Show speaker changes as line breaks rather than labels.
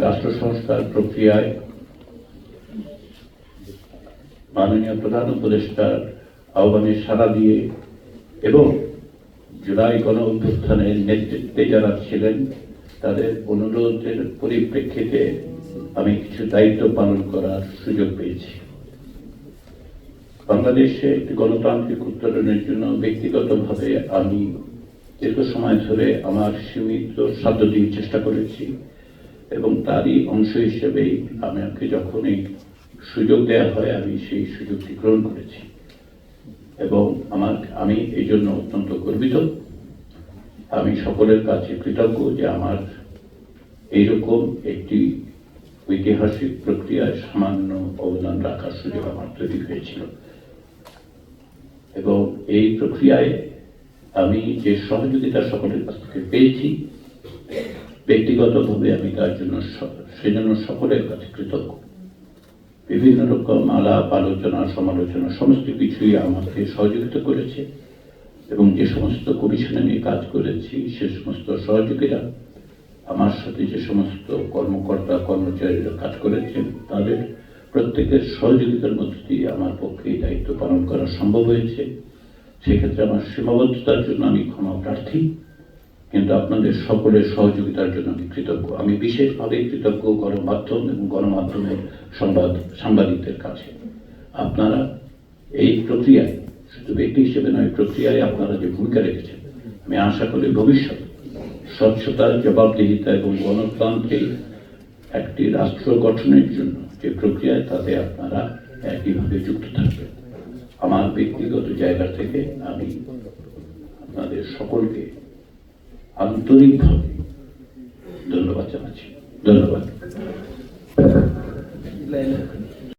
রাষ্ট্র সংস্কার প্রক্রিয়ায় মাননীয় প্রধান উপদেষ্টার আহ্বানে সাড়া দিয়ে এবং জুলাই গণ অভ্যুত্থানের নেতৃত্বে যারা ছিলেন তাদের অনুরোধের পরিপ্রেক্ষিতে আমি কিছু দায়িত্ব পালন করার সুযোগ পেয়েছি। বাংলাদেশে একটি গণতান্ত্রিক উত্তরণের জন্য ব্যক্তিগতভাবে আমি দীর্ঘ সময় ধরে আমার সীমিত সাধ্য দিয়ে চেষ্টা করেছি এবং তারই অংশ হিসেবেই আমাকে যখন এই সুযোগ দেওয়া হয় আমি সেই সুযোগটি গ্রহণ করেছি এবং আমি এই জন্য অত্যন্ত গর্বিত। আমি সকলের কাছে কৃতজ্ঞ যে আমার এইরকম একটি ঐতিহাসিক প্রক্রিয়ায় সামান্য অবদান রাখার সুযোগ আমার তৈরি হয়েছিল এবং এই প্রক্রিয়ায় আমি যে সহযোগিতা সকলের কাছ থেকে পেয়েছি ব্যক্তিগতভাবে আমি তার জন্য সেজন্য সকলের কাছে কৃতজ্ঞ। বিভিন্ন রকম আলাপ আলোচনা সমালোচনা সমস্ত কিছুই আমাকে সহযোগিতা করেছে এবং যে সমস্ত কমিশনে আমি কাজ করেছি সে সমস্ত সহযোগীরা আমার সাথে যে সমস্ত কর্মকর্তা কর্মচারীরা কাজ করেছেন তাদের প্রত্যেকের সহযোগিতার মধ্য দিয়ে আমার পক্ষে এই দায়িত্ব পালন করা সম্ভব হয়েছে। সেক্ষেত্রে আমার সীমাবদ্ধতার জন্য আমি ক্ষমা প্রার্থী, কিন্তু আপনাদের সকলের সহযোগিতার জন্য আমি কৃতজ্ঞ। আমি বিশেষভাবে কৃতজ্ঞ গণমাধ্যম এবং গণমাধ্যমের সাংবাদিকদের কাছে। আপনারা এই প্রক্রিয়ায় শুধু ব্যক্তি হিসেবে নয়, প্রক্রিয়ায় আপনারা যে ভূমিকা রেখেছেন আমি আশা করি ভবিষ্যতে স্বচ্ছতা জবাবদিহিতা এবং গণতান্ত্রিক একটি রাষ্ট্র গঠনের জন্য যে প্রক্রিয়ায় তাতে আপনারা একইভাবে যুক্ত থাকবেন। আমার ব্যক্তিগত জায়গা থেকে আমি আপনাদের সকলকে আন্তরিকভাবে ধন্যবাদ জানাচ্ছি। ধন্যবাদ।